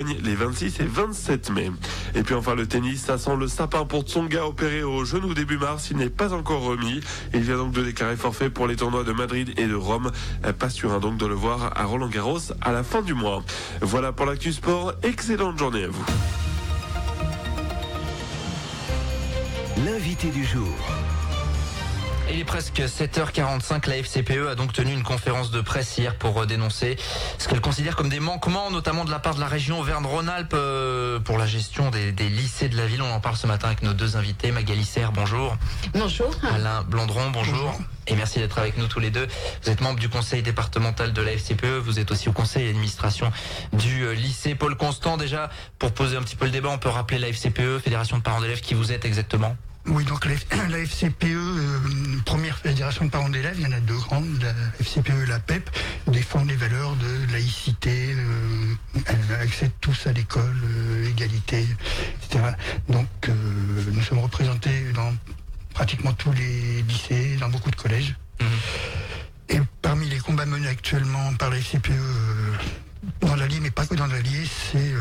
Les 26 et 27 mai. Et puis enfin le tennis, ça sent le sapin pour Tsonga opéré au genou début mars. Il n'est pas encore remis. Il vient donc de déclarer forfait pour les tournois de Madrid et de Rome. Pas sûr donc de le voir à Roland-Garros à la fin du mois. Voilà pour l'actu sport. Excellente journée à vous. L'invité du jour. Il est presque 7h45, la FCPE a donc tenu une conférence de presse hier pour dénoncer ce qu'elle considère comme des manquements, notamment de la part de la région Auvergne-Rhône-Alpes pour la gestion des lycées de la ville. On en parle ce matin avec nos deux invités. Magali Serre, bonjour. Bonjour. Alain Blandron, bonjour. Et merci d'être avec nous tous les deux. Vous êtes membre du conseil départemental de la FCPE, vous êtes aussi au conseil d'administration du lycée Paul Constant. Déjà, pour poser un petit peu le débat, on peut rappeler la FCPE, Fédération de parents d'élèves, qui vous êtes exactement? Oui, donc la FCPE, première fédération de parents d'élèves, il y en a deux grandes, la FCPE et la PEP, défend les valeurs de laïcité, accès de tous à l'école, égalité, etc. Donc nous sommes représentés dans pratiquement tous les lycées, dans beaucoup de collèges. Et parmi les combats menés actuellement par la FCPE dans l'Allier, mais pas que dans l'Allier, c'est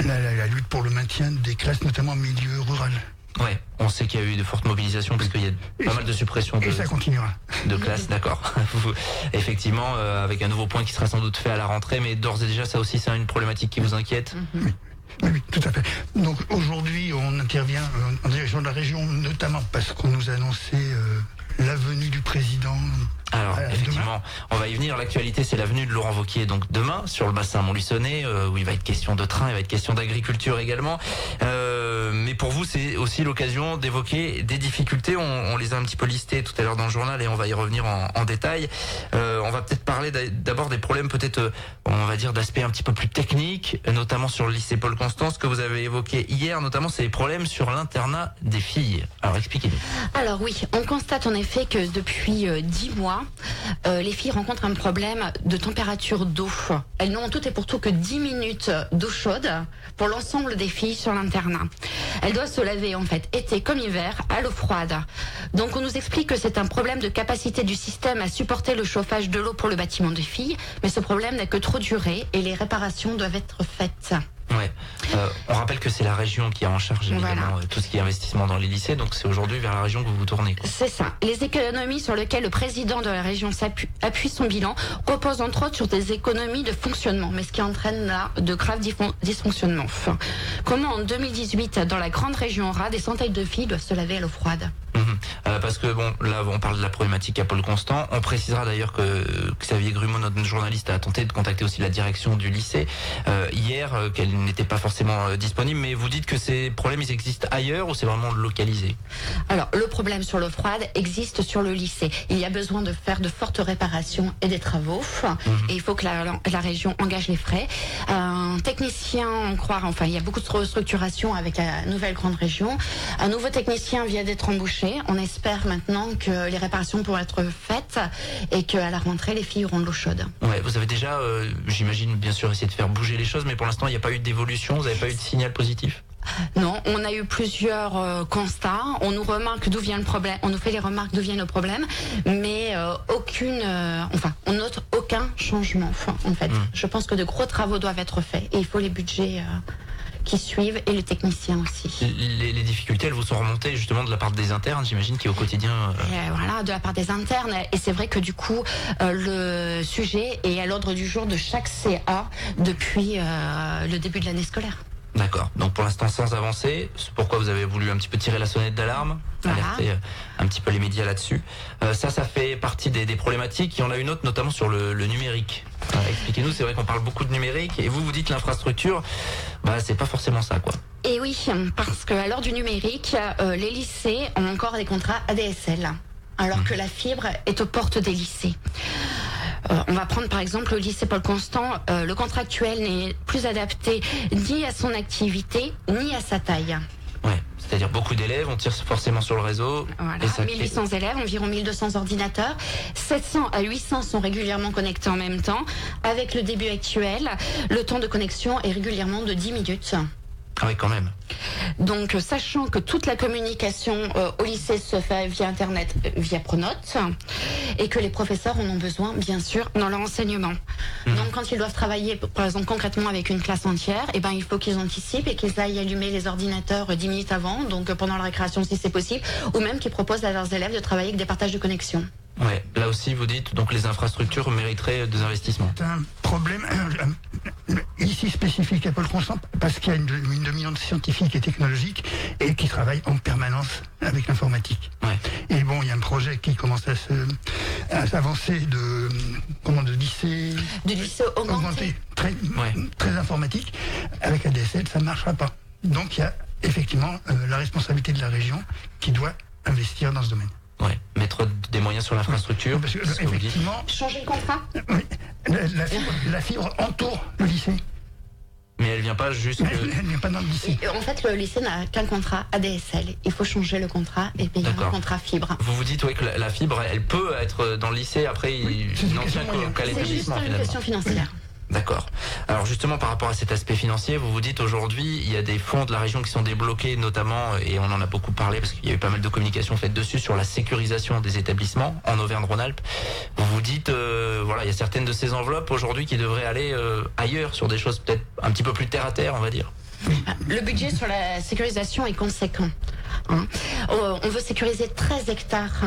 la lutte pour le maintien des classes, notamment en milieu rural. Ouais, on sait qu'il y a eu de fortes mobilisations parce qu'il y a pas mal de suppressions et ça continuera. De classes, d'accord. Effectivement, avec un nouveau point qui sera sans doute fait à la rentrée, mais d'ores et déjà, ça aussi, c'est une problématique qui vous inquiète? Oui, tout à fait. Donc aujourd'hui, on intervient en direction de la région, notamment parce qu'on nous a annoncé la venue du président. Alors, effectivement, on va y venir. L'actualité, c'est la venue de Laurent Wauquiez, donc demain, sur le bassin Montluçonnet, où il va être question de train, il va être question d'agriculture également. Mais pour vous, c'est aussi l'occasion d'évoquer des difficultés. On les a un petit peu listées tout à l'heure dans le journal et on va y revenir en détail. On va peut-être parler d'abord des problèmes, peut-être, on va dire, d'aspects un petit peu plus techniques, notamment sur le lycée Paul Constant, ce que vous avez évoqué hier, notamment, c'est les problèmes sur l'internat des filles. Alors, expliquez-nous. Alors oui, on constate en effet que depuis 10 mois, les filles rencontrent un problème de température d'eau. Elles n'ont en tout et pour tout que 10 minutes d'eau chaude pour l'ensemble des filles sur l'internat. Elles doivent se laver en fait, été comme hiver, à l'eau froide. Donc on nous explique que c'est un problème de capacité du système à supporter le chauffage de l'eau pour le bâtiment des filles, mais ce problème n'a que trop duré et les réparations doivent être faites. Ouais. On rappelle que c'est la région qui a en charge évidemment tout ce qui est investissement dans les lycées, donc c'est aujourd'hui vers la région que vous vous tournez. C'est ça. Les économies sur lesquelles le président de la région appuie son bilan reposent entre autres sur des économies de fonctionnement, mais ce qui entraîne là de graves dysfonctionnements. Comment en 2018, dans la grande région Aura, des centaines de filles doivent se laver à l'eau froide? Parce que bon, là on parle de la problématique à Paul Constant. On précisera d'ailleurs que Xavier Grumeau, notre journaliste, a tenté de contacter aussi la direction du lycée hier, qu'elle n'était pas forcément disponible. Mais vous dites que ces problèmes ils existent ailleurs ou c'est vraiment localisé? Alors le problème sur l'eau froide existe sur le lycée. Il y a besoin de faire de fortes réparations et des travaux. Et il faut que la région engage les frais. Un technicien, il y a beaucoup de restructuration avec la nouvelle grande région. Un nouveau technicien vient d'être embauché. On espère maintenant que les réparations pourront être faites et qu'à la rentrée, les filles auront de l'eau chaude. Ouais, vous avez déjà, j'imagine, bien sûr, essayé de faire bouger les choses, mais pour l'instant, il n'y a pas eu d'évolution, vous n'avez pas eu de signal positif? Non, on a eu plusieurs constats. On nous remarque d'où vient le problème. On nous fait les remarques d'où vient le problème, mais on note aucun changement. En fait, je pense que de gros travaux doivent être faits et il faut les budgets qui suivent et les techniciens aussi. Les difficultés, elles vous sont remontées justement de la part des internes, j'imagine, qui au quotidien... Voilà, de la part des internes. Et c'est vrai que du coup, le sujet est à l'ordre du jour de chaque CA depuis le début de l'année scolaire. D'accord. Donc pour l'instant sans avancer, c'est pourquoi vous avez voulu un petit peu tirer la sonnette d'alarme, alerter un petit peu les médias là-dessus. Ça fait partie des problématiques. Il y en a une autre notamment sur le numérique. Expliquez-nous, c'est vrai qu'on parle beaucoup de numérique et vous dites l'infrastructure, c'est pas forcément ça quoi. Et oui, parce qu'à l'heure du numérique, les lycées ont encore des contrats ADSL, alors que la fibre est aux portes des lycées. On va prendre par exemple le lycée Paul Constant. Le contractuel n'est plus adapté ni à son activité ni à sa taille. Ouais, c'est-à-dire beaucoup d'élèves, on tire forcément sur le réseau. Voilà, 1800 élèves, environ 1200 ordinateurs. 700 à 800 sont régulièrement connectés en même temps. Avec le début actuel, le temps de connexion est régulièrement de 10 minutes. Ah oui, quand même. Donc, sachant que toute la communication au lycée se fait via Internet, via Pronote, et que les professeurs en ont besoin, bien sûr, dans leur enseignement. Donc, quand ils doivent travailler, par exemple, concrètement avec une classe entière, eh ben, il faut qu'ils anticipent et qu'ils aillent allumer les ordinateurs 10 minutes avant, donc pendant la récréation si c'est possible, ou même qu'ils proposent à leurs élèves de travailler avec des partages de connexion. Ouais, là aussi vous dites donc les infrastructures mériteraient des investissements. C'est un problème ici spécifique à Pôle Constant parce qu'il y a une dominante scientifique et technologique et qui travaille en permanence avec l'informatique. Ouais. Et bon, il y a un projet qui commence à s'avancer de lycée augmenté très informatique. Avec ADSL, ça ne marchera pas. Donc il y a effectivement la responsabilité de la région qui doit investir dans ce domaine. Ouais, mettre des moyens sur l'infrastructure. Parce que, effectivement, changer le contrat. Oui, la fibre entoure le lycée. Mais elle vient pas juste. Elle vient pas dans le lycée. En fait, le lycée n'a qu'un contrat ADSL. Il faut changer le contrat et payer un contrat fibre. Vous vous dites que la fibre, elle peut être dans le lycée. Après, il n'en tient qu'à l'établissement. C'est juste une question financière. D'accord. Alors justement par rapport à cet aspect financier, vous vous dites aujourd'hui il y a des fonds de la région qui sont débloqués notamment, et on en a beaucoup parlé parce qu'il y a eu pas mal de communication faite dessus sur la sécurisation des établissements en Auvergne-Rhône-Alpes. Vous vous dites voilà, il y a certaines de ces enveloppes aujourd'hui qui devraient aller ailleurs sur des choses peut-être un petit peu plus terre à terre, on va dire. Le budget sur la sécurisation est conséquent. On veut sécuriser 13 hectares.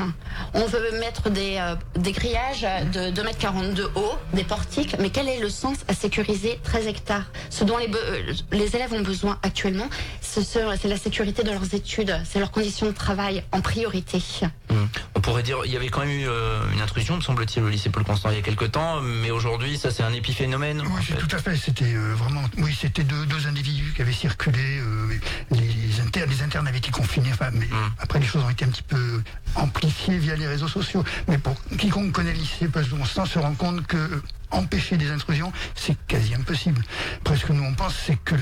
On veut mettre des grillages de 2,40 m de haut, des portiques. Mais quel est le sens à sécuriser 13 hectares? Ce dont les élèves ont besoin actuellement, c'est la sécurité de leurs études, c'est leurs conditions de travail en priorité. On pourrait dire, il y avait quand même eu une intrusion, me semble-t-il, au lycée Pôle Constant il y a quelques temps, mais aujourd'hui, ça c'est un épiphénomène. Oui, tout à fait. C'était c'était deux individus qui avaient circulé. Les internes avaient été confinés. Enfin, mais après, les choses ont été un petit peu amplifiées via les réseaux sociaux. Mais pour quiconque connaît le lycée Pôle Constant se rend compte que empêcher des intrusions, c'est quasi impossible. Après, ce que nous on pense, c'est que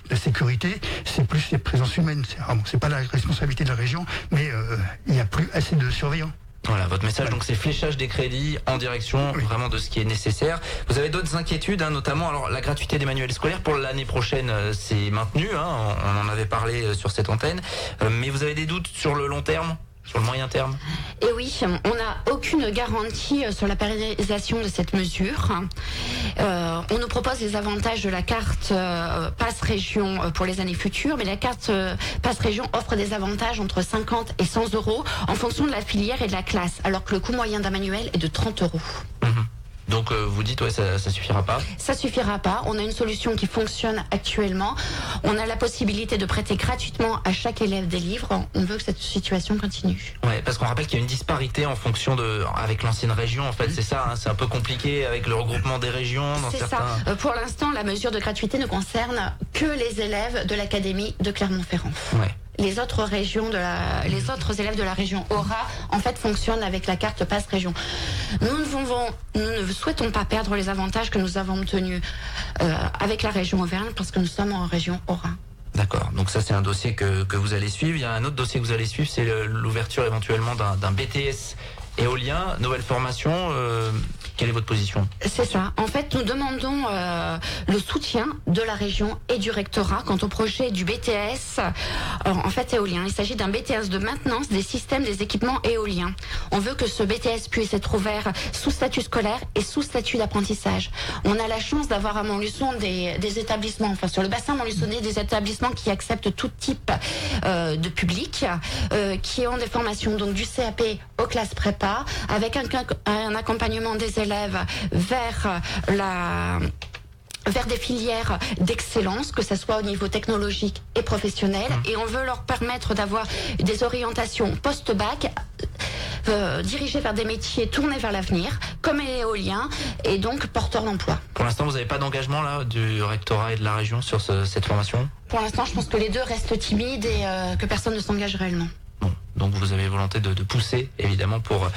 la sécurité, c'est plus les présences humaines. C'est pas la responsabilité de la région, mais il n'y a plus assez de surveillants. Voilà, votre message, donc c'est fléchage des crédits en direction vraiment de ce qui est nécessaire. Vous avez d'autres inquiétudes, notamment alors la gratuité des manuels scolaires pour l'année prochaine, c'est maintenu, on en avait parlé sur cette antenne, mais vous avez des doutes sur le long terme, sur le moyen terme? Et oui, on n'a aucune garantie sur la pérennisation de cette mesure. On nous propose les avantages de la carte Pass Région pour les années futures, mais la carte Pass Région offre des avantages entre 50 et 100 euros en fonction de la filière et de la classe, alors que le coût moyen d'un manuel est de 30 euros. Donc vous dites ça suffira pas? Ça suffira pas. On a une solution qui fonctionne actuellement. On a la possibilité de prêter gratuitement à chaque élève des livres. On veut que cette situation continue. Ouais, parce qu'on rappelle qu'il y a une disparité en fonction avec l'ancienne région. En fait, c'est ça. C'est un peu compliqué avec le regroupement des régions. C'est ça. Pour l'instant, la mesure de gratuité ne concerne que les élèves de l'académie de Clermont-Ferrand. Ouais. Les autres élèves de la région Aura, en fait, fonctionnent avec la carte Pass Région. Nous ne souhaitons pas perdre les avantages que nous avons obtenus avec la région Auvergne parce que nous sommes en région Aura. D'accord, donc ça c'est un dossier que vous allez suivre. Il y a un autre dossier que vous allez suivre, c'est l'ouverture éventuellement d'un BTS éolien, nouvelle formation. Quelle est votre position? C'est ça. En fait, nous demandons le soutien de la région et du rectorat quant au projet du BTS éolien. Il s'agit d'un BTS de maintenance des systèmes des équipements éoliens. On veut que ce BTS puisse être ouvert sous statut scolaire et sous statut d'apprentissage. On a la chance d'avoir à Montluçon des établissements, enfin sur le bassin montluçonnais, des établissements qui acceptent tout type de public, qui ont des formations donc du CAP aux classes prépa, avec un accompagnement des élèves vers des filières d'excellence, que ce soit au niveau technologique et professionnel. Et on veut leur permettre d'avoir des orientations post-bac dirigées vers des métiers tournés vers l'avenir, comme l'éolien, et donc porteurs d'emploi. Pour l'instant, vous n'avez pas d'engagement là du rectorat et de la région sur cette formation? Pour l'instant, je pense que les deux restent timides et que personne ne s'engage réellement. Donc vous avez volonté de pousser évidemment pour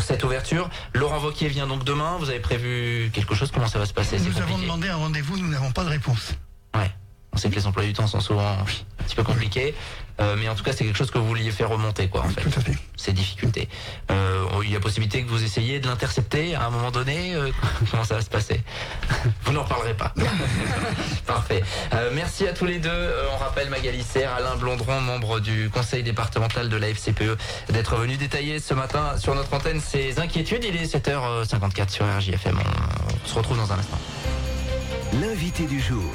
cette ouverture. Laurent Wauquiez vient donc demain. Vous avez prévu quelque chose? Comment ça va se passer? Nous avons demandé un rendez-vous, nous n'avons pas de réponse. Ouais. On sait que les emplois du temps sont souvent un petit peu compliqués. Mais en tout cas, c'est quelque chose que vous vouliez faire remonter, quoi, en fait. Tout à fait. Ces difficultés. Il y a possibilité que vous essayiez de l'intercepter à un moment donné. Comment ça va se passer? Vous n'en parlerez pas. Parfait. Merci à tous les deux. On rappelle Magali Serre, Alain Blondron, membre du conseil départemental de la FCPE, d'être venu détailler ce matin sur notre antenne ces inquiétudes. Il est 7h54 sur RJFM. On se retrouve dans un instant. L'invité du jour.